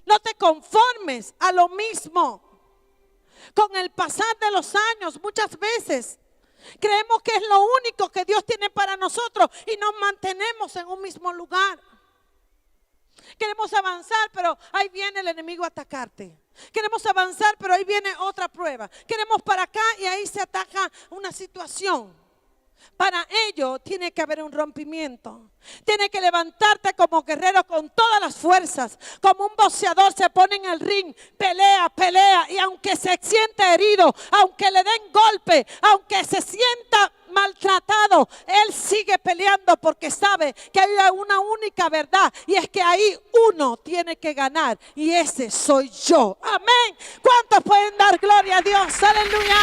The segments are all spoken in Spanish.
No te conformes a lo mismo. Con el pasar de los años, muchas veces creemos que es lo único que Dios tiene para nosotros y nos mantenemos en un mismo lugar. Queremos avanzar, pero ahí viene el enemigo a atacarte. Queremos avanzar, pero ahí viene otra prueba. Queremos para acá y ahí se ataca una situación. Para ello tiene que haber un rompimiento. Tiene que levantarte como guerrero con todas las fuerzas. Como un boxeador se pone en el ring, pelea, pelea. Y aunque se sienta herido, aunque le den golpe, aunque se sienta maltratado, él sigue peleando porque sabe que hay una única verdad. Y es que ahí uno tiene que ganar. Y ese soy yo. Amén. ¿Cuántos pueden dar gloria a Dios? Aleluya.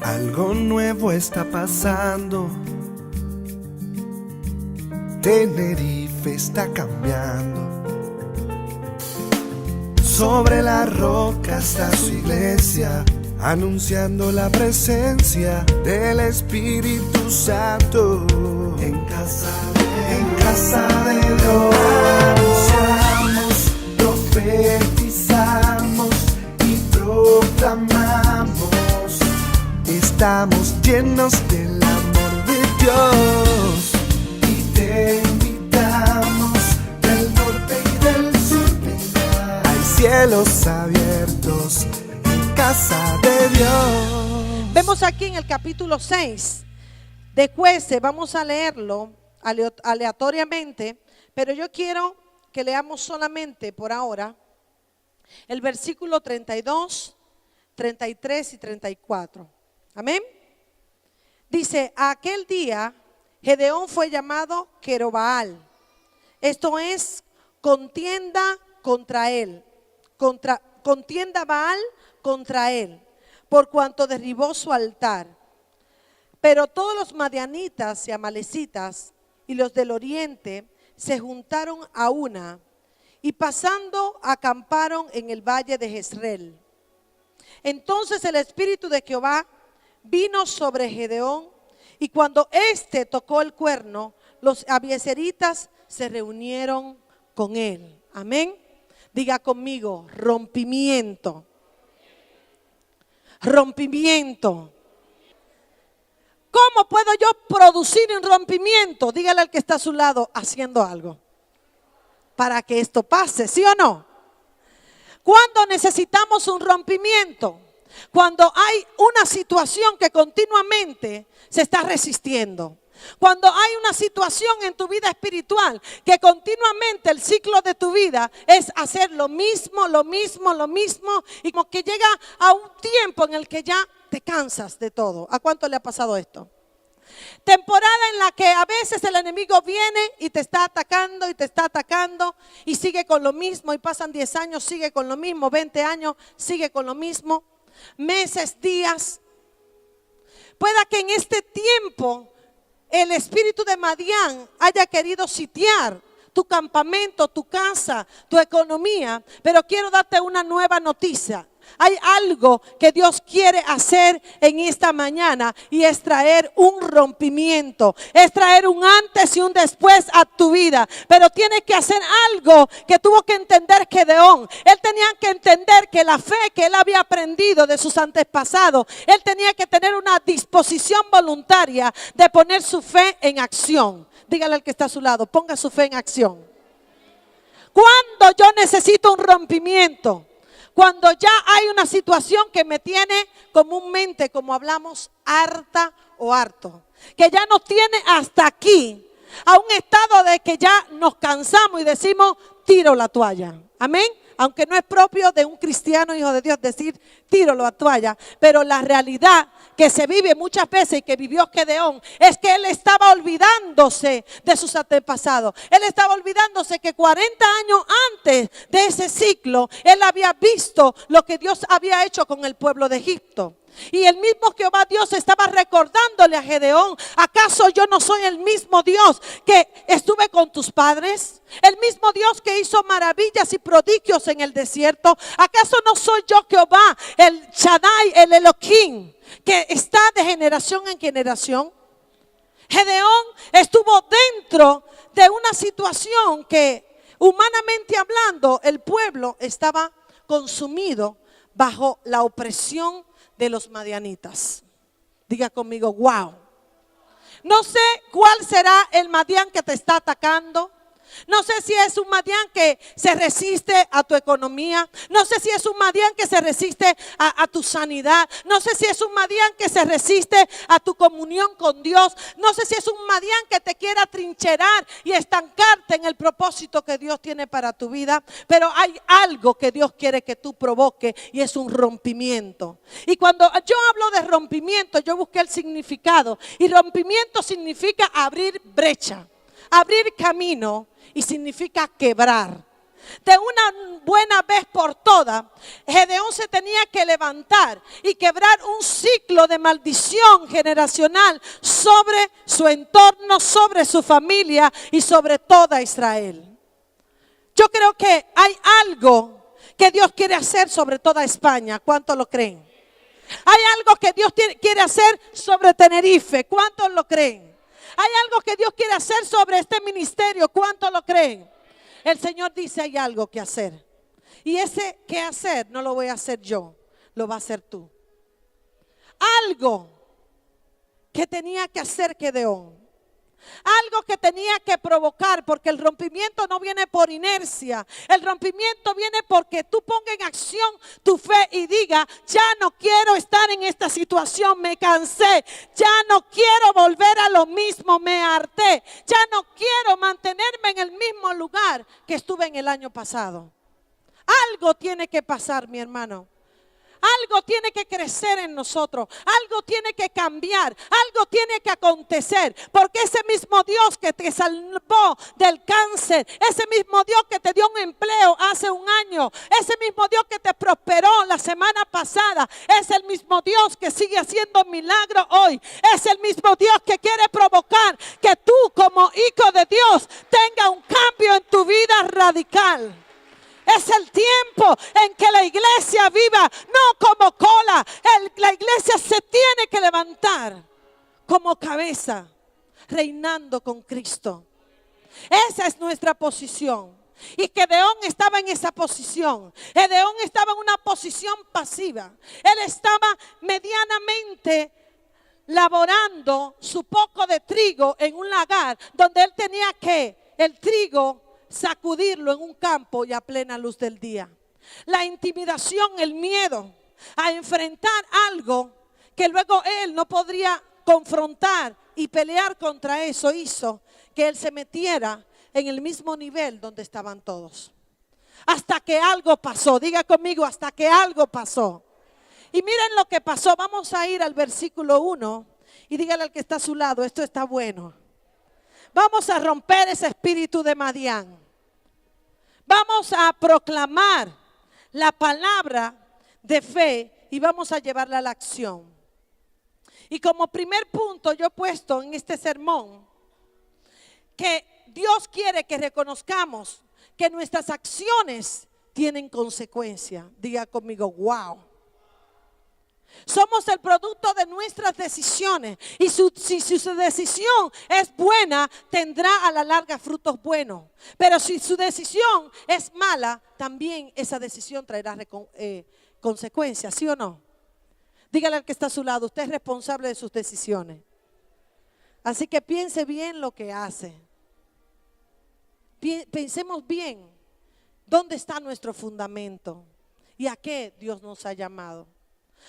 Algo nuevo está pasando. Tenerife está cambiando. Sobre la roca está su iglesia, anunciando la presencia del Espíritu Santo. En casa de Dios anunciamos, profetizamos y proclamamos. Estamos llenos del amor de Dios y te invitamos del norte y del sur. Hay cielos abiertos en casa de Dios. Vemos aquí en el capítulo 6 de Jueces, vamos a leerlo aleatoriamente, pero yo quiero que leamos solamente por ahora el versículo 32, 33 y 34. Amén. Dice: aquel día Gedeón fue llamado Jerubbaal. Esto es contienda contra él. Contienda Baal contra él, por cuanto derribó su altar. Pero todos los madianitas y amalecitas y los del oriente se juntaron a una y pasando acamparon en el valle de Jezreel. Entonces el espíritu de Jehová vino sobre Gedeón, y cuando éste tocó el cuerno, los abiezeritas se reunieron con él. Amén. Diga conmigo: rompimiento. Rompimiento. ¿Cómo puedo yo producir un rompimiento? Dígale al que está a su lado: haciendo algo para que esto pase, ¿sí o no? ¿Cuándo necesitamos un rompimiento? Cuando hay una situación que continuamente se está resistiendo. Cuando hay una situación en tu vida espiritual que continuamente el ciclo de tu vida es hacer lo mismo, lo mismo, lo mismo, y como que llega a un tiempo en el que ya te cansas de todo. ¿A cuánto le ha pasado esto? Temporada en la que a veces el enemigo viene y te está atacando y te está atacando y sigue con lo mismo, y pasan 10 años, sigue con lo mismo, 20 años, sigue con lo mismo. Meses, días. Pueda que en este tiempo el espíritu de Madián haya querido sitiar tu campamento, tu casa, tu economía, pero quiero darte una nueva noticia. Hay algo que Dios quiere hacer en esta mañana, y es traer un rompimiento, es traer un antes y un después a tu vida. Pero tiene que hacer algo que tuvo que entender Gedeón. Él tenía que entender que la fe que él había aprendido de sus antepasados, él tenía que tener una disposición voluntaria de poner su fe en acción. Dígale al que está a su lado: ponga su fe en acción. ¿Cuándo yo necesito un rompimiento? Cuando ya hay una situación que me tiene comúnmente, como hablamos, harta o harto, que ya nos tiene hasta aquí, a un estado de que ya nos cansamos y decimos: tiro la toalla. Amén. Aunque no es propio de un cristiano, hijo de Dios, decir tiro la toalla, pero la realidad que se vive muchas veces y que vivió Gedeón es que él estaba olvidándose de sus antepasados. Él estaba olvidándose que 40 años antes de ese ciclo él había visto lo que Dios había hecho con el pueblo de Egipto. Y el mismo Jehová Dios estaba recordándole a Gedeón: ¿acaso yo no soy el mismo Dios que estuve con tus padres? El mismo Dios que hizo maravillas y prodigios en el desierto. ¿Acaso no soy yo Jehová, el Shaddai, el Elohim, que está de generación en generación? Gedeón estuvo dentro de una situación que, humanamente hablando, el pueblo estaba consumido bajo la opresión de los madianitas. Diga conmigo, wow. No sé cuál será el Madián que te está atacando. No sé si es un Madián que se resiste a tu economía. No sé si es un Madián que se resiste a tu sanidad. No sé si es un Madián que se resiste a tu comunión con Dios. No sé si es un Madián que te quiera trincherar y estancarte en el propósito que Dios tiene para tu vida. Pero hay algo que Dios quiere que tú provoques, y es un rompimiento. Y cuando yo hablo de rompimiento, yo busqué el significado. Y rompimiento significa abrir brecha, abrir camino, y significa quebrar. De una buena vez por todas, Gedeón se tenía que levantar y quebrar un ciclo de maldición generacional sobre su entorno, sobre su familia y sobre toda Israel. Yo creo que hay algo que Dios quiere hacer sobre toda España. ¿Cuántos lo creen? Hay algo que Dios quiere hacer sobre Tenerife. ¿Cuántos lo creen? Hay algo que Dios quiere hacer sobre este ministerio. ¿Cuántos lo creen? El Señor dice: hay algo que hacer. Y ese que hacer no lo voy a hacer yo, lo va a hacer tú. Algo que tenía que hacer Gedeón. Algo que tenía que provocar, porque el rompimiento no viene por inercia. El rompimiento viene porque tú pongas en acción tu fe y diga: ya no quiero estar en esta situación, me cansé. Ya no quiero volver a lo mismo, me harté. Ya no quiero mantenerme en el mismo lugar que estuve en el año pasado. Algo tiene que pasar, mi hermano. Algo tiene que crecer en nosotros, algo tiene que cambiar, algo tiene que acontecer, porque ese mismo Dios que te salvó del cáncer, ese mismo Dios que te dio un empleo hace un año, ese mismo Dios que te prosperó la semana pasada, es el mismo Dios que sigue haciendo milagros hoy, es el mismo Dios que quiere provocar que tú, como hijo de Dios, tenga un cambio en tu vida radical. Es el tiempo en que la iglesia viva, no como cola. La iglesia se tiene que levantar como cabeza, reinando con Cristo. Esa es nuestra posición. Y Gedeón estaba en esa posición. Gedeón estaba en una posición pasiva. Él estaba medianamente laborando su poco de trigo en un lagar donde él tenía que el trigo sacudirlo en un campo y a plena luz del día. La intimidación, el miedo a enfrentar algo que luego él no podría confrontar y pelear contra eso, hizo que él se metiera en el mismo nivel donde estaban todos. Hasta que algo pasó. Diga conmigo: hasta que algo pasó. Y miren lo que pasó. Vamos a ir al versículo 1 y dígale al que está a su lado: esto está bueno. Vamos a romper ese espíritu de Madián. Vamos a proclamar la palabra de fe y vamos a llevarla a la acción. Y como primer punto yo he puesto en este sermón que Dios quiere que reconozcamos que nuestras acciones tienen consecuencia. Diga conmigo: wow. Somos el producto de nuestras decisiones. Y si su decisión es buena, tendrá a la larga frutos buenos. Pero si su decisión es mala, también esa decisión traerá consecuencias. ¿Sí o no? Dígale al que está a su lado: usted es responsable de sus decisiones. Así que piense bien lo que hace. Pensemos bien dónde está nuestro fundamento y a qué Dios nos ha llamado.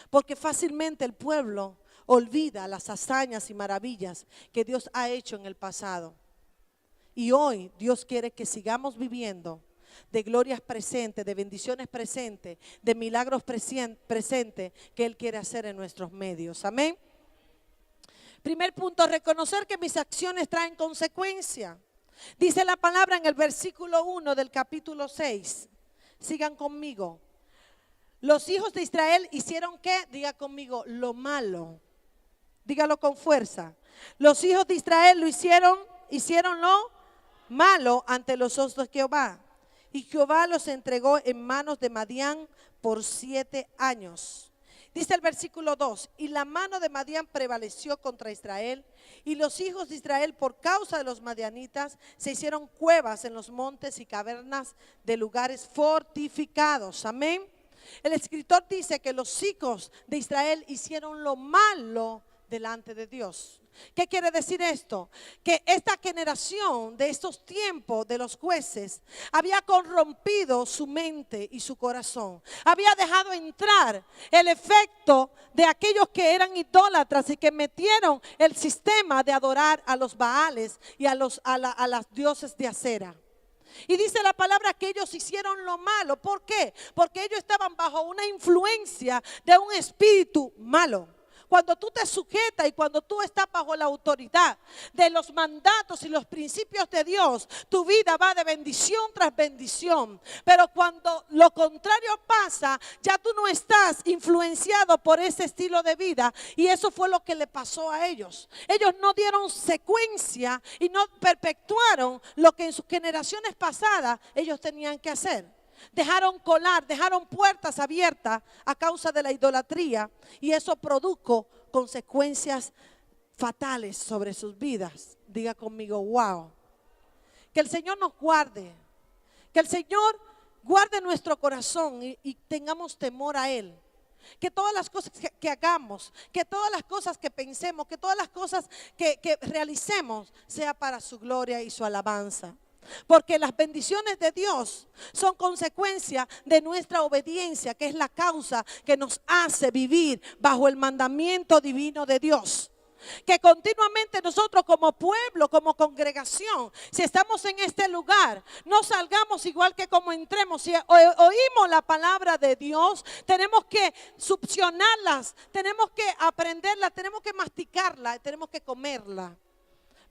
Porque fácilmente el pueblo olvida las hazañas y maravillas que Dios ha hecho en el pasado. Y hoy Dios quiere que sigamos viviendo de glorias presentes, de bendiciones presentes, de milagros presentes que Él quiere hacer en nuestros medios. Amén. Primer punto: reconocer que mis acciones traen consecuencia. Dice la palabra en el versículo 1 del capítulo 6. Sigan conmigo. Los hijos de Israel hicieron ¿qué? Diga conmigo, lo malo. Dígalo con fuerza. Los hijos de Israel hicieron lo malo ante los ojos de Jehová. Y Jehová los entregó en manos de Madián por 7 años. Dice el versículo 2, y la mano de Madián prevaleció contra Israel, y los hijos de Israel por causa de los madianitas se hicieron cuevas en los montes y cavernas de lugares fortificados. Amén. El escritor dice que los hijos de Israel hicieron lo malo delante de Dios. ¿Qué quiere decir esto? Que esta generación de estos tiempos de los jueces había corrompido su mente y su corazón. Había dejado entrar el efecto de aquellos que eran idólatras y que metieron el sistema de adorar a los Baales y a las dioses de acera. Y dice la palabra que ellos hicieron lo malo. ¿Por qué? Porque ellos estaban bajo una influencia de un espíritu malo. Cuando tú te sujetas y cuando tú estás bajo la autoridad de los mandatos y los principios de Dios, tu vida va de bendición tras bendición. Pero cuando lo contrario pasa, ya tú no estás influenciado por ese estilo de vida. Y eso fue lo que le pasó a ellos. Ellos no dieron secuencia y no perpetuaron lo que en sus generaciones pasadas ellos tenían que hacer. Dejaron colar, dejaron puertas abiertas a causa de la idolatría, y eso produjo consecuencias fatales sobre sus vidas. Diga conmigo, wow. Que el Señor nos guarde, que el Señor guarde nuestro corazón y tengamos temor a Él. Que todas las cosas que hagamos, que todas las cosas que pensemos, que todas las cosas que realicemos sea para su gloria y su alabanza. Porque las bendiciones de Dios son consecuencia de nuestra obediencia, que es la causa que nos hace vivir bajo el mandamiento divino de Dios. Que continuamente nosotros como pueblo, como congregación, si estamos en este lugar, no salgamos igual que como entremos. Si oímos la palabra de Dios, tenemos que succionarlas, tenemos que aprenderla, tenemos que masticarla, tenemos que comerla.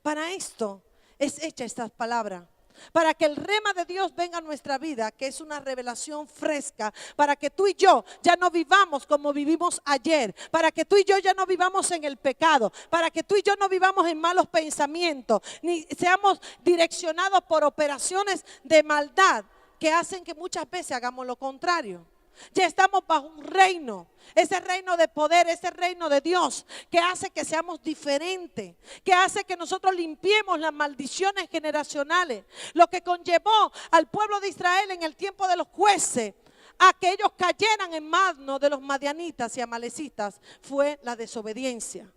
Para esto es hecha esta palabra. Para que el rema de Dios venga a nuestra vida, que es una revelación fresca, para que tú y yo ya no vivamos como vivimos ayer, para que tú y yo ya no vivamos en el pecado, para que tú y yo no vivamos en malos pensamientos, ni seamos direccionados por operaciones de maldad que hacen que muchas veces hagamos lo contrario. Ya estamos bajo un reino, ese reino de poder, ese reino de Dios, que hace que seamos diferentes, que hace que nosotros limpiemos las maldiciones generacionales. Lo que conllevó al pueblo de Israel en el tiempo de los jueces a que ellos cayeran en manos de los madianitas y amalecitas fue la desobediencia.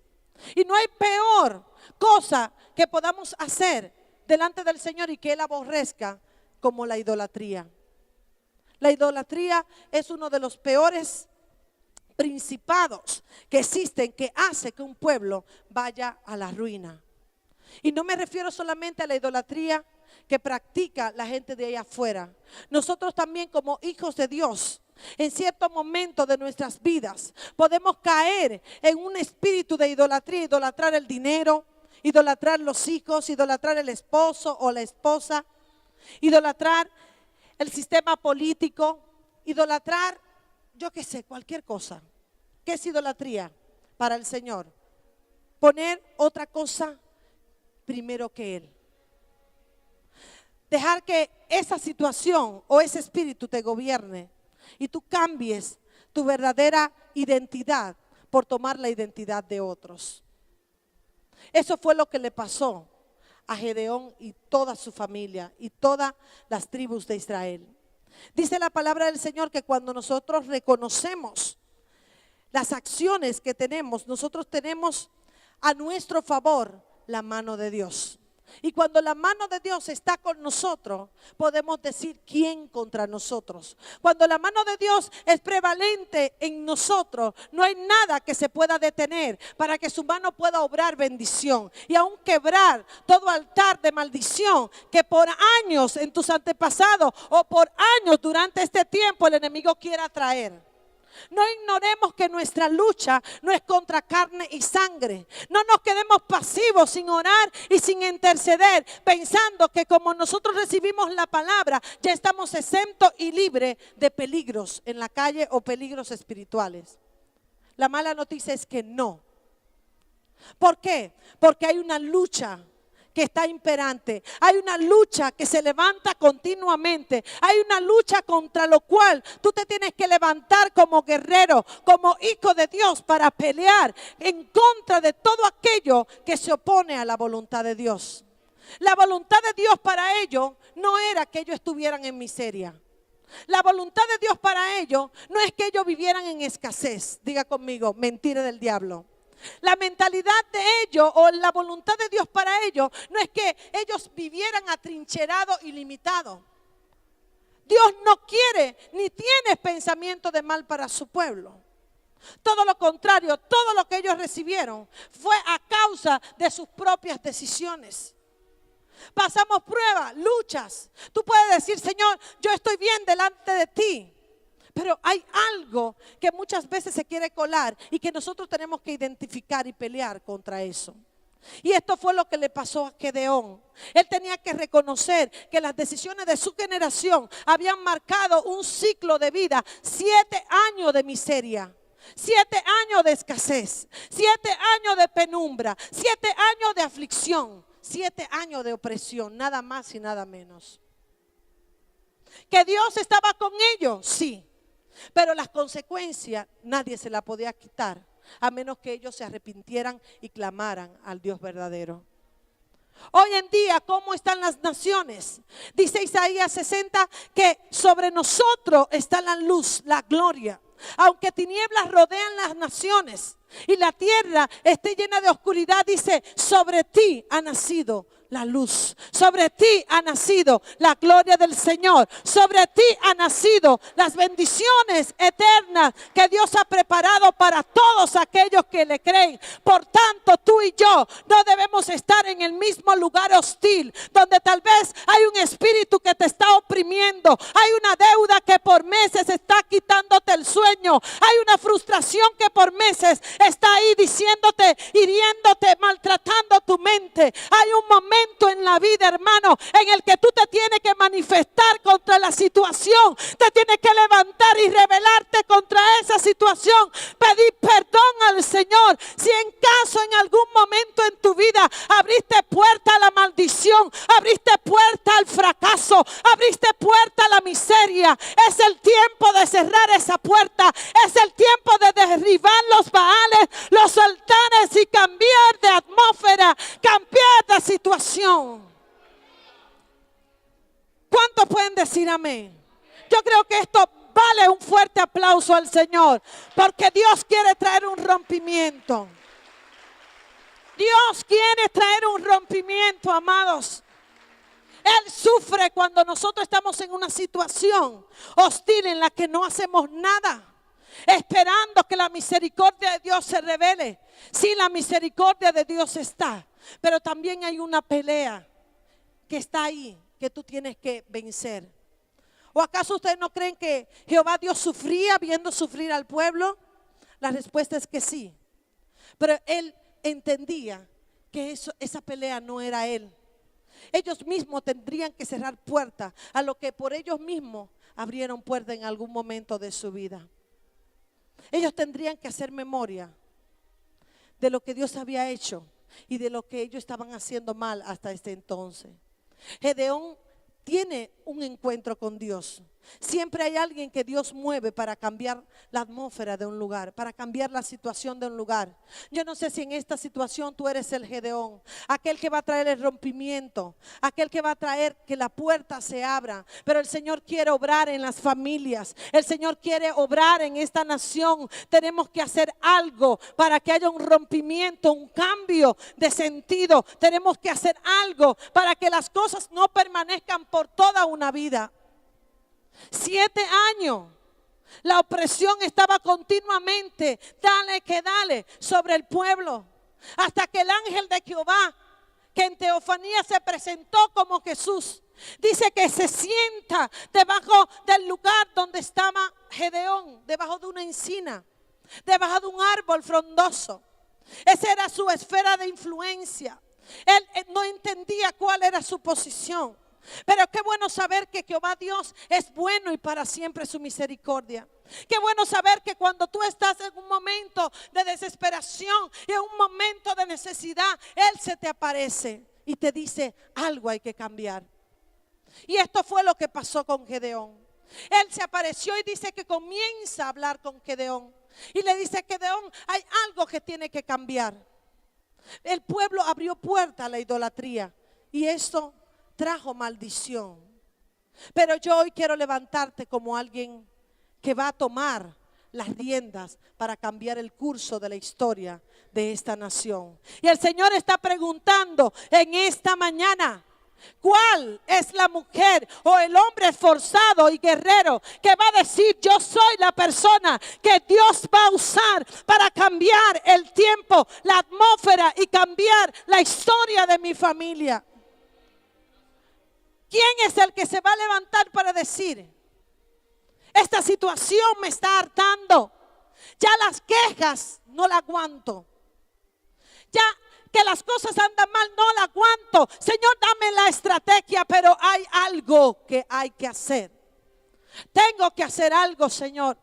Y no hay peor cosa que podamos hacer delante del Señor y que Él aborrezca como la idolatría. La idolatría es uno de los peores principados que existen, que hace que un pueblo vaya a la ruina. Y no me refiero solamente a la idolatría que practica la gente de allá afuera. Nosotros también, como hijos de Dios, en cierto momento de nuestras vidas podemos caer en un espíritu de idolatría, idolatrar el dinero, idolatrar los hijos, idolatrar el esposo o la esposa, idolatrar el sistema político, idolatrar, yo qué sé, cualquier cosa. ¿Qué es idolatría para el Señor? Poner otra cosa primero que Él. Dejar que esa situación o ese espíritu te gobierne y tú cambies tu verdadera identidad por tomar la identidad de otros. Eso fue lo que le pasó a Gedeón y toda su familia y todas las tribus de Israel. Dice la palabra del Señor que cuando nosotros reconocemos las acciones que tenemos, nosotros tenemos a nuestro favor la mano de Dios. Y cuando la mano de Dios está con nosotros, podemos decir quién contra nosotros. Cuando la mano de Dios es prevalente en nosotros, no hay nada que se pueda detener para que su mano pueda obrar bendición. Y aún quebrar todo altar de maldición que por años en tus antepasados o por años durante este tiempo el enemigo quiera traer. No ignoremos que nuestra lucha no es contra carne y sangre. No nos quedemos pasivos sin orar y sin interceder, pensando que como nosotros recibimos la palabra, ya estamos exentos y libres de peligros en la calle o peligros espirituales. La mala noticia es que no. ¿Por qué? Porque hay una lucha que está imperante. Hay una lucha que se levanta continuamente. Hay una lucha contra lo cual tú te tienes que levantar como guerrero, como hijo de Dios, para pelear en contra de todo aquello que se opone a la voluntad de Dios. La voluntad de Dios para ellos no era que ellos estuvieran en miseria. La voluntad de Dios para ellos no es que ellos vivieran en escasez. Diga conmigo, mentira del diablo. La mentalidad de ellos o la voluntad de Dios para ellos no es que ellos vivieran atrincherados y limitados. Dios no quiere ni tiene pensamiento de mal para su pueblo. Todo lo contrario, todo lo que ellos recibieron fue a causa de sus propias decisiones. Pasamos pruebas, luchas. Tú puedes decir, Señor, yo estoy bien delante de ti. Pero hay algo que muchas veces se quiere colar y que nosotros tenemos que identificar y pelear contra eso. Y esto fue lo que le pasó a Gedeón. Él tenía que reconocer que las decisiones de su generación habían marcado un ciclo de vida, 7 años de miseria. 7 años de escasez, 7 años de penumbra, 7 años de aflicción, 7 años de opresión, nada más y nada menos. ¿Que Dios estaba con ellos? Sí. Pero las consecuencias nadie se las podía quitar, a menos que ellos se arrepintieran y clamaran al Dios verdadero. Hoy en día, ¿cómo están las naciones? Dice Isaías 60 que sobre nosotros está la luz, la gloria. Aunque tinieblas rodean las naciones y la tierra esté llena de oscuridad, dice, sobre ti ha nacido la luz, sobre ti ha nacido la gloria del Señor, sobre ti ha nacido las bendiciones eternas que Dios ha preparado para todos aquellos que le creen. Por tanto, tú y yo no debemos estar en el mismo lugar hostil, donde tal vez hay un espíritu que te está oprimiendo, hay una deuda que por meses está quitándote el sueño, hay una frustración que por meses está ahí diciéndote, hiriéndote, maltratando tu mente. Hay un momento en la vida, hermano, en el que tú te tienes que manifestar contra la situación, te tienes que levantar y rebelarte contra esa situación, pedir perdón al Señor. Si en caso en algún momento en tu vida abriste puerta a la maldición, abriste puerta al fracaso, abriste puerta a la miseria, es el tiempo de cerrar esa puerta, es el tiempo de derribar los baales, los altares y cambiar de atmósfera, cambiar de situación. ¿Cuántos pueden decir amén? Yo creo que esto vale un fuerte aplauso al Señor, porque Dios quiere traer un rompimiento. Dios quiere traer un rompimiento, amados. Él sufre cuando nosotros estamos en una situación hostil en la que no hacemos nada, esperando que la misericordia de Dios se revele. Sí, la misericordia de Dios está, pero también hay una pelea que está ahí, que tú tienes que vencer. ¿O acaso ustedes no creen que Jehová Dios sufría viendo sufrir al pueblo? La respuesta es que sí. Pero Él entendía que esa pelea no era Él. Ellos mismos tendrían que cerrar puertas a lo que por ellos mismos abrieron puertas en algún momento de su vida. Ellos tendrían que hacer memoria de lo que Dios había hecho y de lo que ellos estaban haciendo mal hasta este entonces. Gedeón tiene un encuentro con Dios. Siempre hay alguien que Dios mueve para cambiar la atmósfera de un lugar, para cambiar la situación de un lugar. Yo no sé si en esta situación tú eres el Gedeón, aquel que va a traer el rompimiento, aquel que va a traer que la puerta se abra. Pero el Señor quiere obrar en las familias, el Señor quiere obrar en esta nación. Tenemos que hacer algo para que haya un rompimiento, un cambio de sentido. Tenemos que hacer algo para que las cosas no permanezcan por toda una vida. 7 años la opresión estaba continuamente, dale que dale, sobre el pueblo, hasta que el ángel de Jehová, que en teofanía se presentó como Jesús, dice que se sienta debajo del lugar donde estaba Gedeón debajo de una encina, debajo de un árbol frondoso. Esa era su esfera de influencia. Él no entendía cuál era su posición. Pero qué bueno saber que Jehová Dios es bueno y para siempre su misericordia. Qué bueno saber que cuando tú estás en un momento de desesperación y en un momento de necesidad, Él se te aparece y te dice: algo hay que cambiar. Y esto fue lo que pasó con Gedeón. Él se apareció y dice que comienza a hablar con Gedeón. Y le dice: Gedeón, hay algo que tiene que cambiar. El pueblo abrió puerta a la idolatría y esto trajo maldición. Pero yo hoy quiero levantarte como alguien que va a tomar las riendas para cambiar el curso de la historia de esta nación. Y el Señor está preguntando en esta mañana: ¿cuál es la mujer o el hombre esforzado y guerrero que va a decir: yo soy la persona que Dios va a usar para cambiar el tiempo, la atmósfera y cambiar la historia de mi familia? ¿Quién es el que se va a levantar para decir: esta situación me está hartando, ya las quejas no la aguanto, ya que las cosas andan mal no la aguanto, Señor, dame la estrategia, pero hay algo que hay que hacer, tengo que hacer algo, Señor?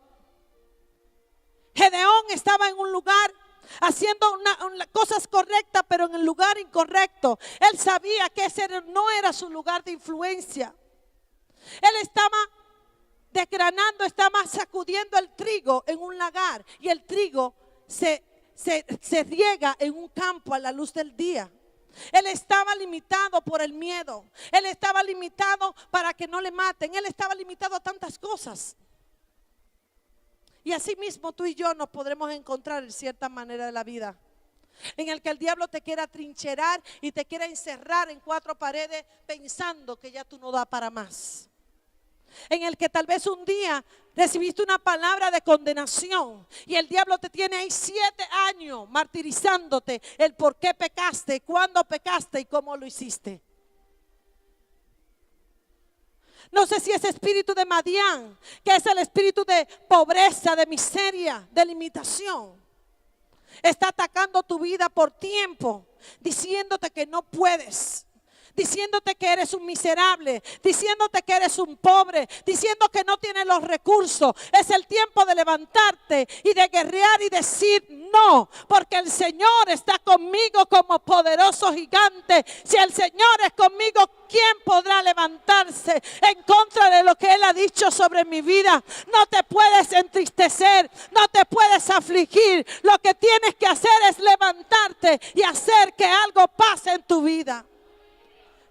Gedeón estaba en un lugar haciendo cosas correctas, pero en el lugar incorrecto. Él sabía que ese no era su lugar de influencia. Él estaba desgranando, estaba sacudiendo el trigo en un lagar, y el trigo se riega en un campo a la luz del día. Él estaba limitado por el miedo. Él estaba limitado para que no le maten. Él estaba limitado a tantas cosas. Y así mismo tú y yo nos podremos encontrar en cierta manera de la vida, en el que el diablo te quiera trincherar y te quiera encerrar en cuatro paredes pensando que ya tú no das para más. En el que tal vez un día recibiste una palabra de condenación y el diablo te tiene ahí 7 años martirizándote el por qué pecaste, cuándo pecaste y cómo lo hiciste. No sé si ese espíritu de Madián, que es el espíritu de pobreza, de miseria, de limitación, está atacando tu vida por tiempo, diciéndote que no puedes, diciéndote que eres un miserable, diciéndote que eres un pobre, diciendo que no tienes los recursos. Es el tiempo de levantarte y de guerrear y decir: no, porque el Señor está conmigo como poderoso gigante. Si el Señor es conmigo, ¿quién podrá levantarse en contra de lo que Él ha dicho sobre mi vida? No te puedes entristecer, no te puedes afligir. Lo que tienes que hacer es levantarte y hacer que algo pase en tu vida.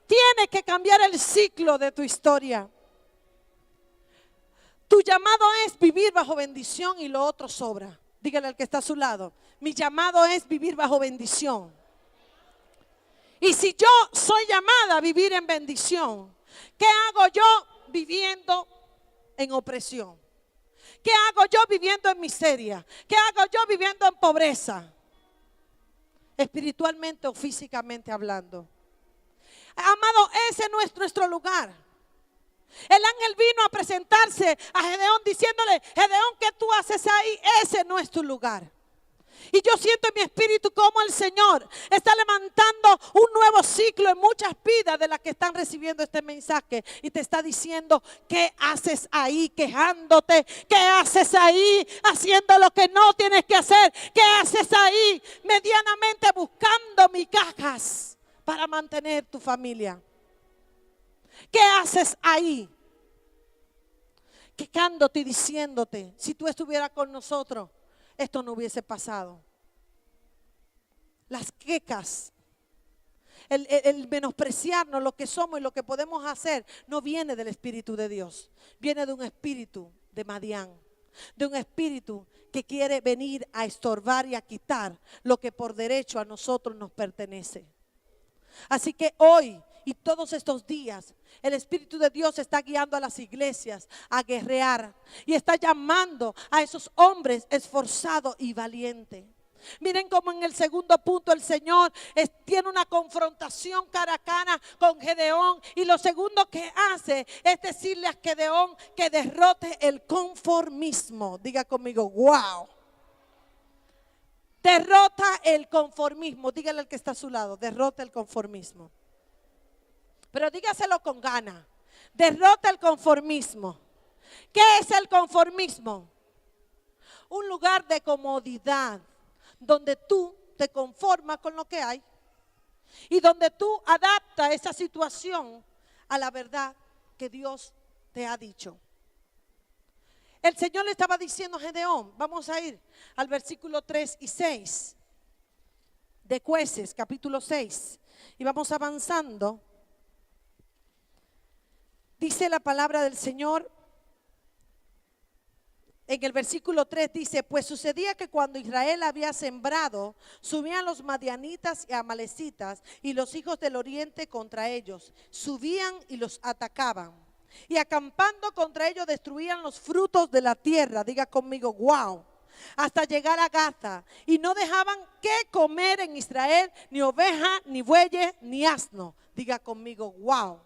Tienes que cambiar el ciclo de tu historia. Tu llamado es vivir bajo bendición y lo otro sobra. Dígale al que está a su lado: mi llamado es vivir bajo bendición. Y si yo soy llamada a vivir en bendición, ¿qué hago yo viviendo en opresión? ¿Qué hago yo viviendo en miseria? ¿Qué hago yo viviendo en pobreza? Espiritualmente o físicamente hablando. Amado, ese no es nuestro lugar. El ángel vino a presentarse a Gedeón diciéndole: Gedeón, ¿qué tú haces ahí? Ese no es tu lugar. Y yo siento en mi espíritu como el Señor está levantando un nuevo ciclo en muchas vidas de las que están recibiendo este mensaje. Y te está diciendo: ¿qué haces ahí quejándote? ¿Qué haces ahí haciendo lo que no tienes que hacer? ¿Qué haces ahí medianamente buscando migajas para mantener tu familia? ¿Qué haces ahí? Quejándote y diciéndote: si tú estuvieras con nosotros, esto no hubiese pasado. Las quejas, el menospreciarnos lo que somos y lo que podemos hacer, no viene del Espíritu de Dios. Viene de un espíritu de Madián, de un espíritu que quiere venir a estorbar y a quitar lo que por derecho a nosotros nos pertenece. Así que hoy y todos estos días, el Espíritu de Dios está guiando a las iglesias a guerrear y está llamando a esos hombres esforzados y valientes. Miren cómo en el segundo punto el Señor tiene una confrontación cara a cara con Gedeón. Y lo segundo que hace es decirle a Gedeón que derrote el conformismo. Diga conmigo, wow. Derrota el conformismo. Dígale al que está a su lado, derrota el conformismo. Pero dígaselo con ganas. Derrota el conformismo. ¿Qué es el conformismo? Un lugar de comodidad, donde tú te conformas con lo que hay y donde tú adaptas esa situación a la verdad que Dios te ha dicho. El Señor le estaba diciendo a Gedeón, vamos a ir al versículo 3 y 6 de Jueces, capítulo 6, y vamos avanzando. Dice la palabra del Señor. En el versículo 3 dice, pues sucedía que cuando Israel había sembrado, subían los madianitas y amalecitas y los hijos del oriente contra ellos. Subían y los atacaban. Y acampando contra ellos destruían los frutos de la tierra. Diga conmigo, wow. Hasta llegar a Gaza. Y no dejaban que comer en Israel ni oveja, ni bueyes, ni asno. Diga conmigo, wow.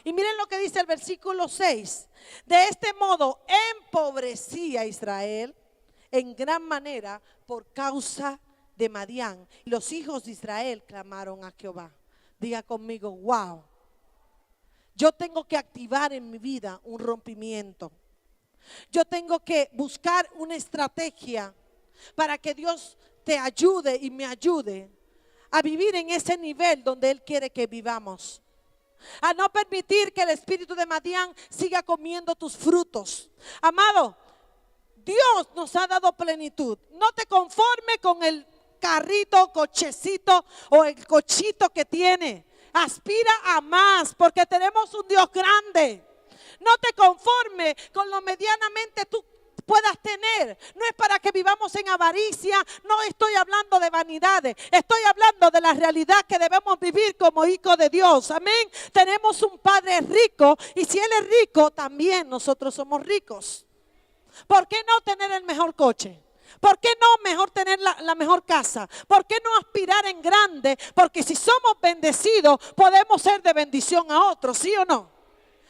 Y miren lo que dice el versículo 6. De este modo empobrecía a Israel en gran manera por causa de Madián. Y los hijos de Israel clamaron a Jehová. Diga conmigo, wow. Yo tengo que activar en mi vida un rompimiento. Yo tengo que buscar una estrategia para que Dios te ayude y me ayude a vivir en ese nivel donde Él quiere que vivamos. A no permitir que el espíritu de Madián siga comiendo tus frutos. Amado, Dios nos ha dado plenitud. No te conformes con el carrito, cochecito o el cochito que tiene. Aspira a más porque tenemos un Dios grande. No te conformes con lo medianamente tú puedas tener. No es para que vivamos en avaricia. No estoy hablando de vanidades. Estoy hablando de la realidad que debemos vivir como hijos de Dios. Amén. Tenemos un Padre rico y si Él es rico, también nosotros somos ricos. ¿Por qué no tener el mejor coche? ¿Por qué no mejor tener la mejor casa? ¿Por qué no aspirar en grande? Porque si somos bendecidos, podemos ser de bendición a otros, ¿sí o no?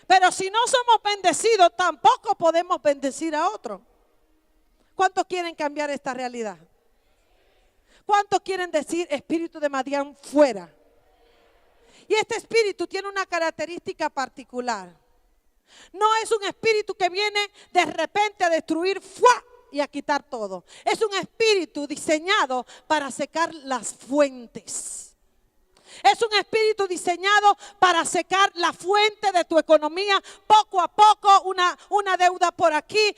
Pero si no somos bendecidos, tampoco podemos bendecir a otros. ¿Cuántos quieren cambiar esta realidad? ¿Cuántos quieren decir espíritu de Madián fuera? Y este espíritu tiene una característica particular. No es un espíritu que viene de repente a destruir ¡fua! Y a quitar todo. Es un espíritu diseñado para secar las fuentes. Es un espíritu diseñado para secar la fuente de tu economía. Poco a poco, una deuda por aquí,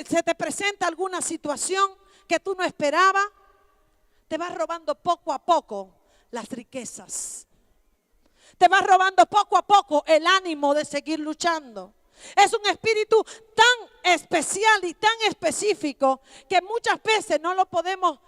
se te presenta alguna situación que tú no esperabas. Te vas robando poco a poco las riquezas. Te vas robando poco a poco el ánimo de seguir luchando. Es un espíritu tan especial y tan específico que muchas veces no lo podemos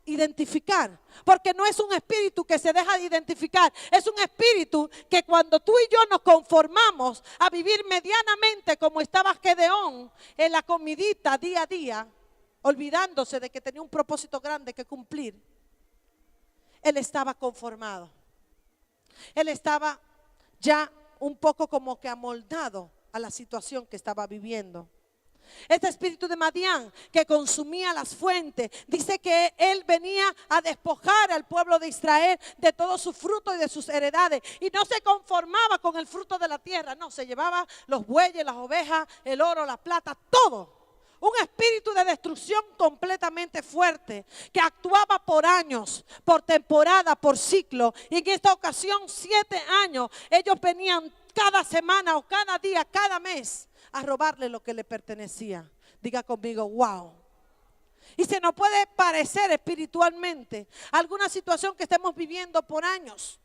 identificar, porque no es un espíritu que se deja de identificar. Es un espíritu que cuando tú y yo nos conformamos a vivir medianamente como estaba Gedeón en la comidita día a día, olvidándose de que tenía un propósito grande que cumplir, él estaba conformado. Él estaba ya un poco como que amoldado a la situación que estaba viviendo. Este espíritu de Madián que consumía las fuentes, dice que él venía a despojar al pueblo de Israel de todo su fruto y de sus heredades, y no se conformaba con el fruto de la tierra, no, se llevaba los bueyes, las ovejas, el oro, la plata, todo. Un espíritu de destrucción completamente fuerte que actuaba por años, por temporada, por ciclo. Y en esta ocasión 7 años ellos venían cada semana o cada día, cada mes a robarle lo que le pertenecía. Diga conmigo, wow. Y se nos puede parecer espiritualmente alguna situación que estemos viviendo por años.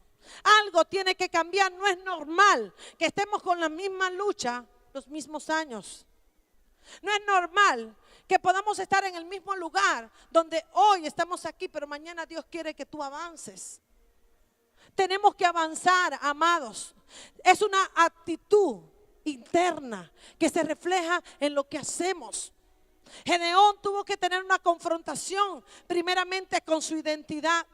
Algo tiene que cambiar. No es normal que estemos con la misma lucha los mismos años. No es normal que podamos estar en el mismo lugar donde hoy estamos aquí, pero mañana Dios quiere que tú avances. Tenemos que avanzar, amados. Es una actitud interna que se refleja en lo que hacemos. Gedeón tuvo que tener una confrontación primeramente con su identidad.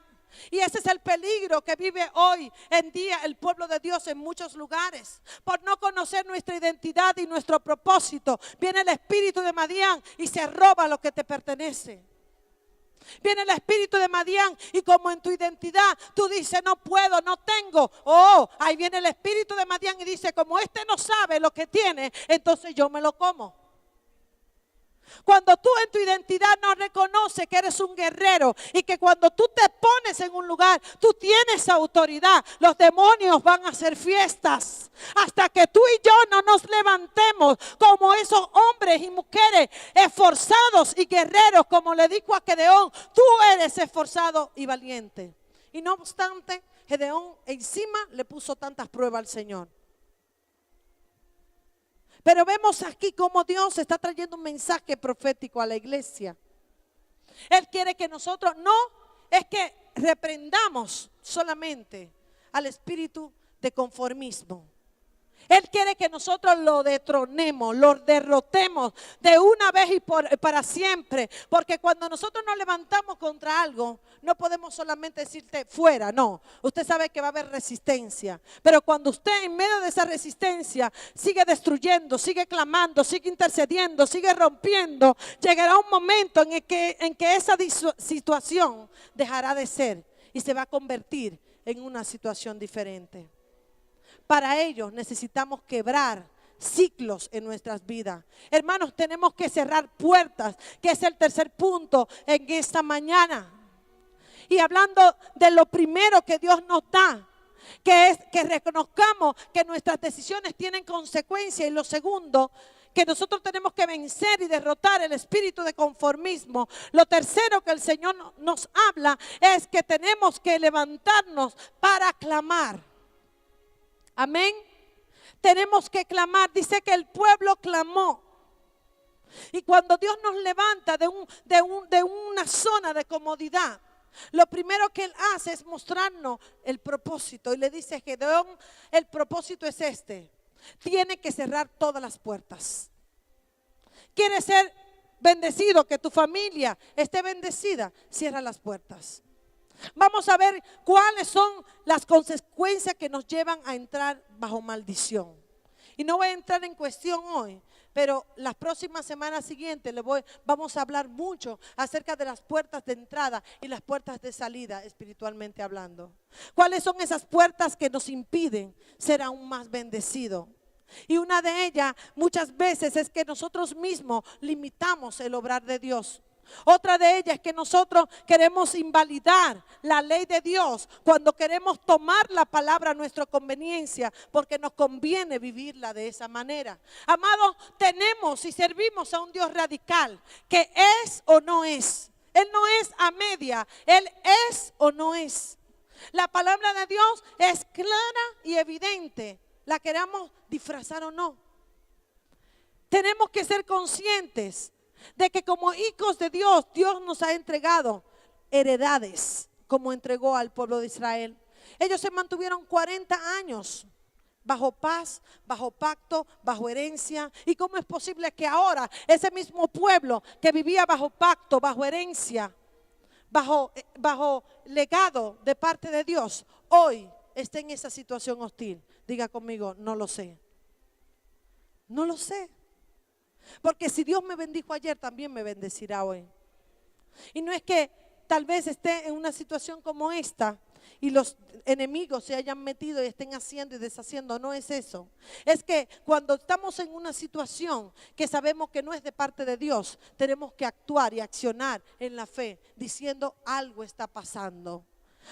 Y ese es el peligro que vive hoy en día el pueblo de Dios en muchos lugares. Por no conocer nuestra identidad y nuestro propósito, viene el espíritu de Madián y se roba lo que te pertenece. Viene el espíritu de Madián y como en tu identidad tú dices no puedo, no tengo. Oh, ahí viene el espíritu de Madián y dice como este no sabe lo que tiene, entonces yo me lo como. Cuando tú en tu identidad no reconoces que eres un guerrero y que cuando tú te pones en un lugar, tú tienes autoridad, los demonios van a hacer fiestas hasta que tú y yo no nos levantemos como esos hombres y mujeres esforzados y guerreros, como le dijo a Gedeón, tú eres esforzado y valiente. Y no obstante, Gedeón encima le puso tantas pruebas al Señor. Pero vemos aquí cómo Dios está trayendo un mensaje profético a la iglesia. Él quiere que nosotros no es que reprendamos solamente al espíritu de conformismo. Él quiere que nosotros lo detronemos, lo derrotemos de una vez y para siempre. Porque cuando nosotros nos levantamos contra algo, no podemos solamente decirte fuera, no. Usted sabe que va a haber resistencia. Pero cuando usted en medio de esa resistencia sigue destruyendo, sigue clamando, sigue intercediendo, sigue rompiendo, llegará un momento en que esa situación dejará de ser y se va a convertir en una situación diferente. Para ello necesitamos quebrar ciclos en nuestras vidas. Hermanos, tenemos que cerrar puertas, que es el tercer punto en esta mañana. Y hablando de lo primero que Dios nos da, que es que reconozcamos que nuestras decisiones tienen consecuencias. Y lo segundo, que nosotros tenemos que vencer y derrotar el espíritu de conformismo. Lo tercero que el Señor nos habla es que tenemos que levantarnos para clamar. Amén. Tenemos que clamar. Dice que el pueblo clamó. Y cuando Dios nos levanta de una zona de comodidad, lo primero que Él hace es mostrarnos el propósito. Y le dice a Gedeón, el propósito es este. Tiene que cerrar todas las puertas. ¿Quieres ser bendecido? Que tu familia esté bendecida. Cierra las puertas. Vamos a ver cuáles son las consecuencias que nos llevan a entrar bajo maldición. Y no voy a entrar en cuestión hoy, pero las próximas semanas siguientes vamos a hablar mucho acerca de las puertas de entrada y las puertas de salida, espiritualmente hablando. ¿Cuáles son esas puertas que nos impiden ser aún más bendecidos? Y una de ellas muchas veces es que nosotros mismos limitamos el obrar de Dios. Otra de ellas es que nosotros queremos invalidar la ley de Dios cuando queremos tomar la palabra a nuestra conveniencia porque nos conviene vivirla de esa manera. Amados, tenemos y servimos a un Dios radical que es o no es. Él no es a media, Él es o no es. La palabra de Dios es clara y evidente, la queramos disfrazar o no. Tenemos que ser conscientes de que como hijos de Dios, Dios nos ha entregado heredades como entregó al pueblo de Israel. Ellos se mantuvieron 40 años bajo paz, bajo pacto, bajo herencia. ¿Y cómo es posible que ahora ese mismo pueblo que vivía bajo pacto, bajo herencia, bajo legado de parte de Dios, hoy esté en esa situación hostil? Diga conmigo, no lo sé. No lo sé. Porque si Dios me bendijo ayer, también me bendecirá hoy. Y no es que tal vez esté en una situación como esta y los enemigos se hayan metido y estén haciendo y deshaciendo. No es eso. Es que cuando estamos en una situación que sabemos que no es de parte de Dios, tenemos que actuar y accionar en la fe, diciendo algo está pasando.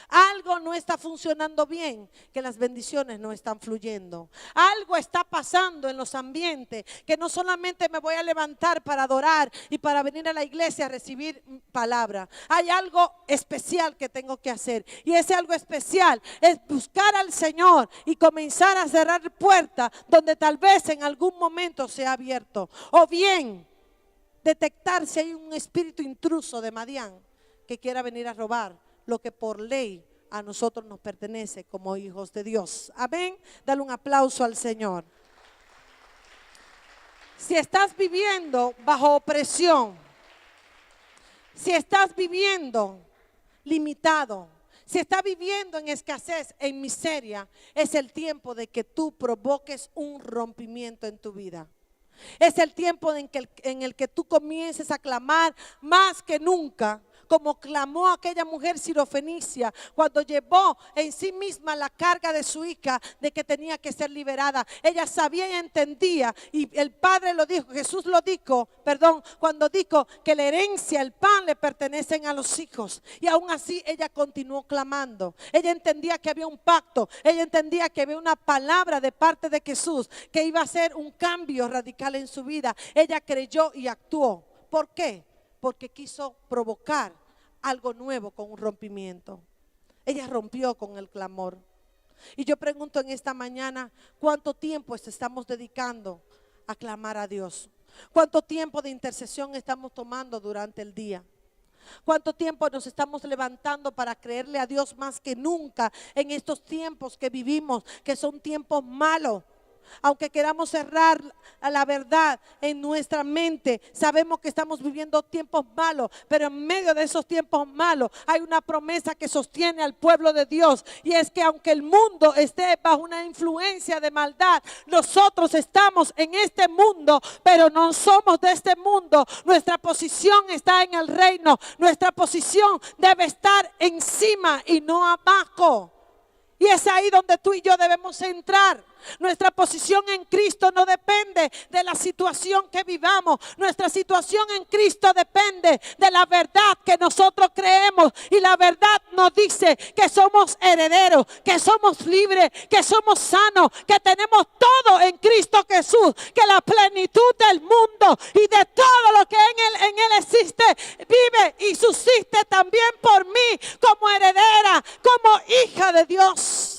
Algo no está funcionando bien, que las bendiciones no están fluyendo. Algo está pasando en los ambientes, que no solamente me voy a levantar para adorar y para venir a la iglesia a recibir palabra. Hay algo especial que tengo que hacer, y ese algo especial es buscar al Señor y comenzar a cerrar puertas donde tal vez en algún momento se ha abierto, o bien detectar si hay un espíritu intruso de Madián que quiera venir a robar lo que por ley a nosotros nos pertenece como hijos de Dios. Amén. Dale un aplauso al Señor. Si estás viviendo bajo opresión, si estás viviendo limitado, si estás viviendo en escasez, en miseria, es el tiempo de que tú provoques un rompimiento en tu vida. Es el tiempo en el que tú comiences a clamar más que nunca, como clamó aquella mujer sirofenicia cuando llevó en sí misma la carga de su hija de que tenía que ser liberada. Ella sabía y entendía, y el Padre lo dijo, Jesús lo dijo, cuando dijo que la herencia, el pan le pertenecen a los hijos. Y aún así ella continuó clamando. Ella entendía que había un pacto, ella entendía que había una palabra de parte de Jesús que iba a hacer un cambio radical en su vida. Ella creyó y actuó. ¿Por qué? Porque quiso provocar algo nuevo con un rompimiento. Ella rompió con el clamor. Y yo pregunto en esta mañana, ¿cuánto tiempo estamos dedicando a clamar a Dios? ¿Cuánto tiempo de intercesión estamos tomando durante el día? ¿Cuánto tiempo nos estamos levantando para creerle a Dios más que nunca en estos tiempos que vivimos, que son tiempos malos? Aunque queramos cerrar a la verdad en nuestra mente, sabemos que estamos viviendo tiempos malos, pero en medio de esos tiempos malos hay una promesa que sostiene al pueblo de Dios, y es que aunque el mundo esté bajo una influencia de maldad, nosotros estamos en este mundo, pero no somos de este mundo. Nuestra posición está en el reino, nuestra posición debe estar encima y no abajo, y es ahí donde tú y yo debemos entrar. Nuestra posición en Cristo no depende de la situación que vivamos. Nuestra situación en Cristo depende de la verdad que nosotros creemos. Y la verdad nos dice que somos herederos, que somos libres, que somos sanos, que tenemos todo en Cristo Jesús, que la plenitud del mundo y de todo lo que en él existe vive y subsiste también por mí como heredera, como hija de Dios.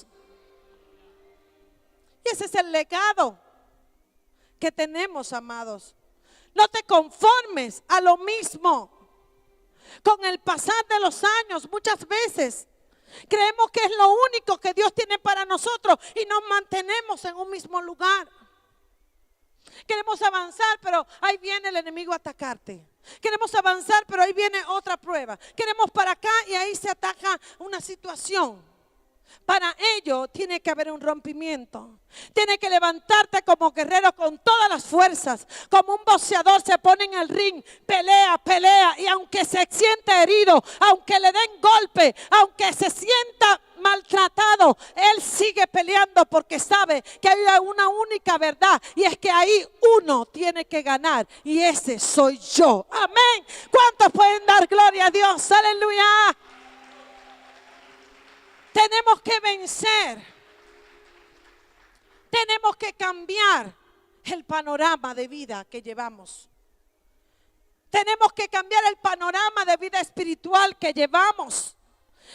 Y ese es el legado que tenemos, amados. No te conformes a lo mismo. Con el pasar de los años, muchas veces creemos que es lo único que Dios tiene para nosotros y nos mantenemos en un mismo lugar. Queremos avanzar, pero ahí viene el enemigo a atacarte. Queremos avanzar, pero ahí viene otra prueba. Queremos para acá y ahí se ataca una situación. Para ello tiene que haber un rompimiento. Tiene que levantarte como guerrero con todas las fuerzas. Como un boxeador se pone en el ring, pelea, pelea. Y aunque se sienta herido, aunque le den golpe, aunque se sienta maltratado, él sigue peleando porque sabe que hay una única verdad. Y es que ahí uno tiene que ganar. Y ese soy yo. Amén. ¿Cuántos pueden dar gloria a Dios? Aleluya. Tenemos que vencer. Tenemos que cambiar el panorama de vida que llevamos. Tenemos que cambiar el panorama de vida espiritual que llevamos.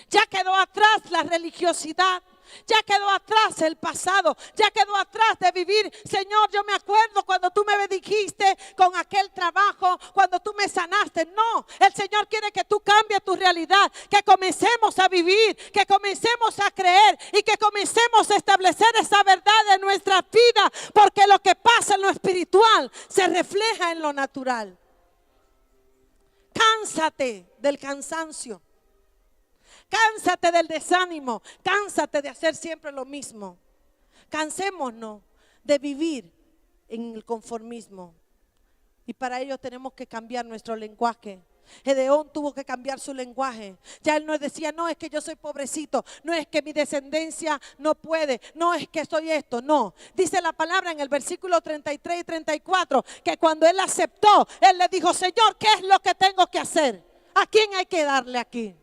Ya quedó atrás la religiosidad. Ya quedó atrás el pasado, ya quedó atrás de vivir. Señor, yo me acuerdo cuando tú me bendijiste con aquel trabajo, cuando tú me sanaste. No, el Señor quiere que tú cambies tu realidad, que comencemos a vivir, que comencemos a creer y que comencemos a establecer esa verdad en nuestra vida, porque lo que pasa en lo espiritual se refleja en lo natural. Cánsate del cansancio. Cánsate del desánimo, cánsate de hacer siempre lo mismo. Cansémonos de vivir en el conformismo. Y para ello tenemos que cambiar nuestro lenguaje. Gedeón tuvo que cambiar su lenguaje. Ya él no decía, no es que yo soy pobrecito, no es que mi descendencia no puede, no es que soy esto, no. Dice la palabra en el versículo 33 y 34 que cuando él aceptó, él le dijo, Señor, ¿qué es lo que tengo que hacer? ¿A quién hay que darle aquí?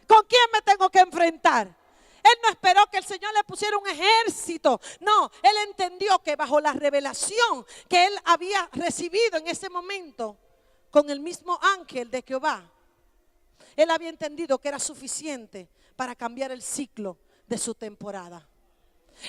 ¿Con quién me tengo que enfrentar? Él no esperó que el Señor le pusiera un ejército. No, él entendió que bajo la revelación que él había recibido en ese momento con el mismo ángel de Jehová, él había entendido que era suficiente para cambiar el ciclo de su temporada.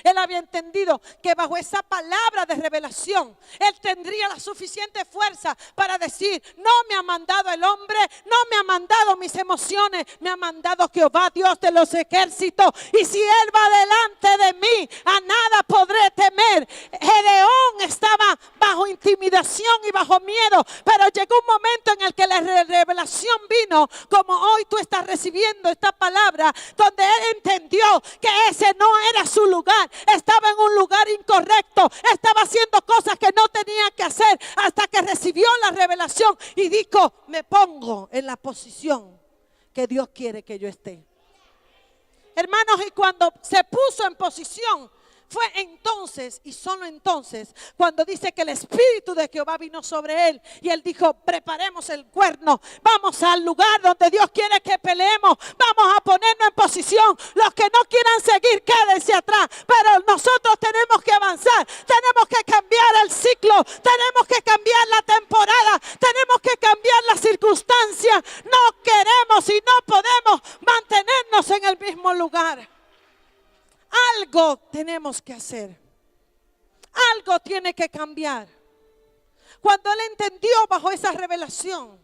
Él había entendido que bajo esa palabra de revelación, él tendría la suficiente fuerza para decir: no me ha mandado el hombre, no me ha mandado mis emociones, me ha mandado Jehová, Dios de los ejércitos. Y si él va delante de mí, a nada podré temer. Gedeón estaba bajo intimidación y bajo miedo, pero llegó un momento en el que la revelación vino, como hoy tú estás recibiendo esta palabra, donde él entendió que ese no era su lugar. Estaba en un lugar incorrecto, estaba haciendo cosas que no tenía que hacer, hasta que recibió la revelación y dijo: me pongo en la posición que Dios quiere que yo esté. Hermanos, y cuando se puso en posición, fue entonces y solo entonces cuando dice que el Espíritu de Jehová vino sobre él y él dijo: preparemos el cuerno, vamos al lugar donde Dios quiere que peleemos, vamos a ponernos en posición. Los que no quieran seguir, quédense atrás, pero nosotros tenemos que avanzar, tenemos que cambiar el ciclo, tenemos que cambiar la temporada, tenemos que cambiar las circunstancias. No queremos y no podemos mantenernos en el mismo lugar. Algo tenemos que hacer. Algo tiene que cambiar. Cuando él entendió bajo esa revelación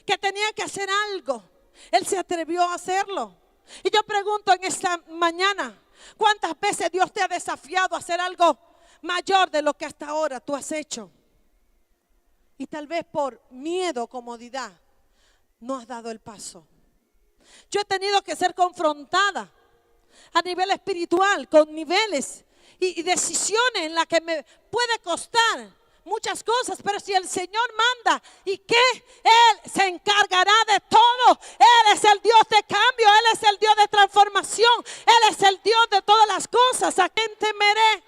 que tenía que hacer algo, él se atrevió a hacerlo. Y yo pregunto en esta mañana: ¿cuántas veces Dios te ha desafiado a hacer algo mayor de lo que hasta ahora tú has hecho? Y tal vez por miedo o comodidad no has dado el paso. Yo he tenido que ser confrontada a nivel espiritual, con niveles y decisiones en las que me puede costar muchas cosas, pero si el Señor manda, ¿y qué? Él se encargará de todo. Él es el Dios de cambio, Él es el Dios de transformación, Él es el Dios de todas las cosas. ¿A quién temeré?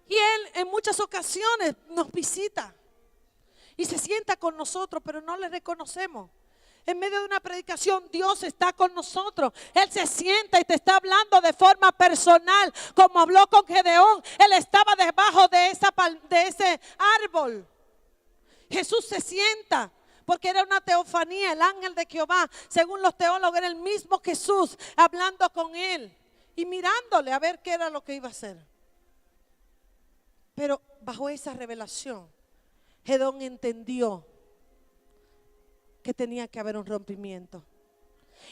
Y Él en muchas ocasiones nos visita y se sienta con nosotros, pero no le reconocemos. En medio de una predicación, Dios está con nosotros. Él se sienta y te está hablando de forma personal, como habló con Gedeón. Él estaba debajo de ese árbol. Jesús se sienta porque era una teofanía, el ángel de Jehová. Según los teólogos, era el mismo Jesús hablando con él y mirándole a ver qué era lo que iba a hacer. Pero bajo esa revelación, Gedeón entendió que tenía que haber un rompimiento.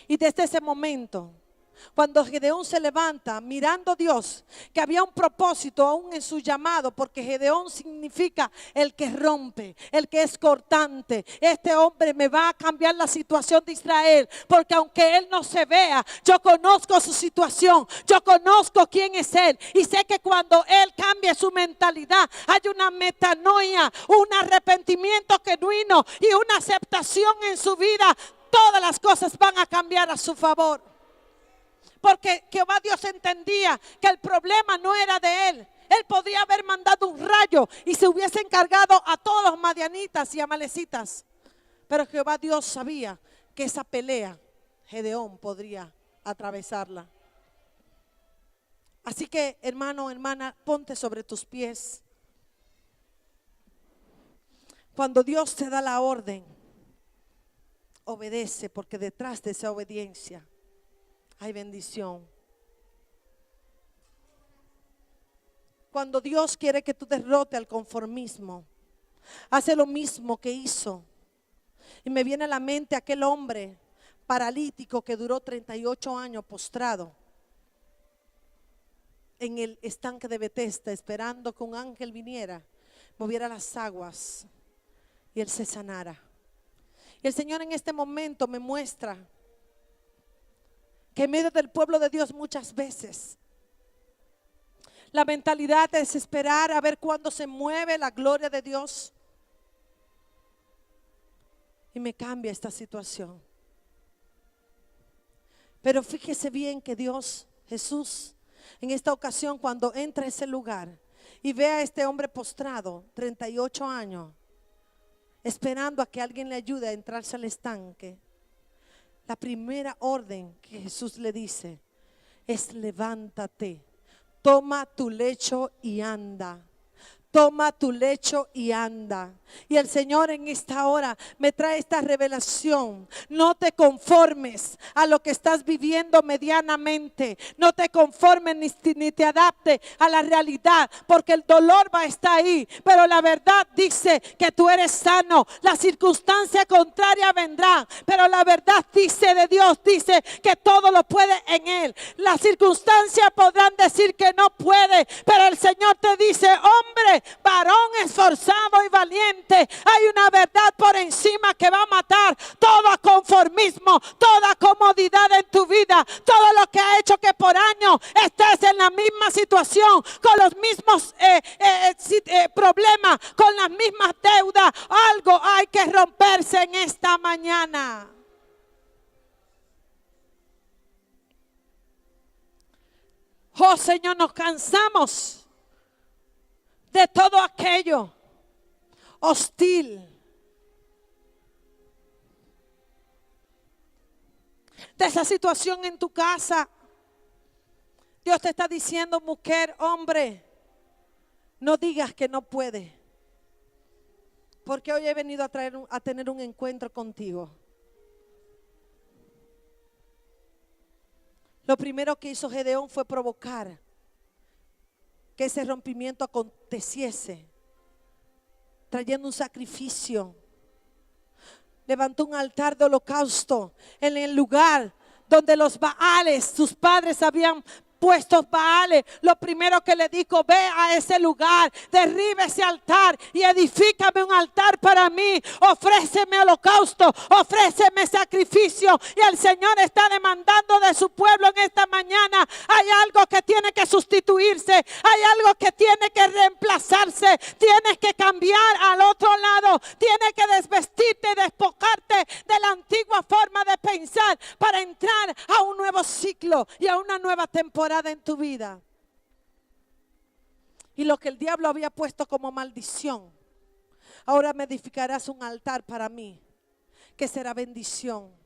Y desde ese momento, cuando Gedeón se levanta mirando a Dios, que había un propósito aún en su llamado, porque Gedeón significa el que rompe, el que es cortante. Este hombre me va a cambiar la situación de Israel, porque aunque él no se vea, yo conozco su situación, yo conozco quién es él, y sé que cuando él cambie su mentalidad, hay una metanoia, un arrepentimiento genuino y una aceptación en su vida. Todas las cosas van a cambiar a su favor. Porque Jehová Dios entendía que el problema no era de él. Él podría haber mandado un rayo y se hubiese encargado a todos los madianitas y amalecitas. Pero Jehová Dios sabía que esa pelea Gedeón podría atravesarla. Así que, hermano, hermana, ponte sobre tus pies. Cuando Dios te da la orden, obedece, porque detrás de esa obediencia hay bendición. Cuando Dios quiere que tú derrotes al conformismo, hace lo mismo que hizo. Y me viene a la mente aquel hombre paralítico que duró 38 años postrado en el estanque de Betesda, esperando que un ángel viniera, moviera las aguas y él se sanara. Y el Señor en este momento me muestra que en medio del pueblo de Dios muchas veces la mentalidad es esperar a ver cuándo se mueve la gloria de Dios y me cambia esta situación. Pero fíjese bien que Dios, Jesús, en esta ocasión cuando entra a ese lugar y ve a este hombre postrado 38 años esperando a que alguien le ayude a entrarse al estanque, la primera orden que Jesús le dice es: levántate, toma tu lecho y anda. toma tu lecho y anda. Y el Señor en esta hora me trae esta revelación. No te conformes a lo que estás viviendo medianamente. No te conformes ni te adapte a la realidad, porque el dolor va a estar ahí. Pero la verdad dice que tú eres sano. La circunstancia contraria vendrá, pero la verdad dice de Dios, dice que todo lo puede en Él. Las circunstancias podrán decir que no puede, pero el Señor te dice: hombre, varón esforzado y valiente. Hay una verdad por encima que va a matar todo conformismo, toda comodidad en tu vida, todo lo que ha hecho que por años estés en la misma situación, con los mismos problemas, con las mismas deudas. Algo hay que romperse en esta mañana. Oh Señor, nos cansamos de todo aquello hostil, de esa situación en tu casa. Dios te está diciendo: mujer, hombre, no digas que no puede, porque hoy he venido a tener un encuentro contigo. Lo primero que hizo Gedeón fue provocar que ese rompimiento aconteciese, trayendo un sacrificio. Levantó un altar de holocausto en el lugar donde los Baales, sus padres habían puestos Baales. Lo primero que le dijo: ve a ese lugar, derribe ese altar y edifícame un altar para mí. Ofréceme holocausto, ofréceme sacrificio. Y el Señor está demandando de su pueblo en esta mañana: hay algo que tiene que sustituirse, hay algo que tiene que reemplazarse. Tienes que cambiar al otro lado, tienes que desvestirte, despojarte de la antigua forma de pensar para entrar a un nuevo ciclo y a una nueva temporada en tu vida. Y lo que el diablo había puesto como maldición, ahora me edificarás un altar para mí que será bendición.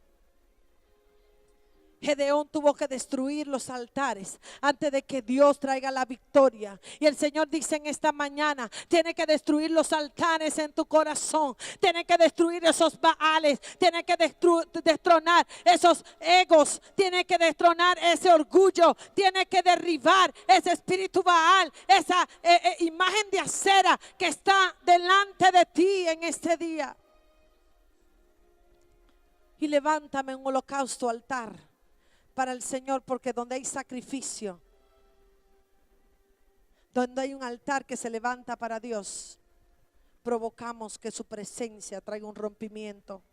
Gedeón tuvo que destruir los altares antes de que Dios traiga la victoria. Y el Señor dice en esta mañana: tiene que destruir los altares en tu corazón, tiene que destruir esos Baales, tiene que destronar esos egos, tiene que destronar ese orgullo, tiene que derribar ese espíritu Baal, esa imagen de acera que está delante de ti en este día. Y levántame un holocausto altar para el Señor, porque donde hay sacrificio, donde hay un altar que se levanta para Dios, provocamos que su presencia traiga un rompimiento.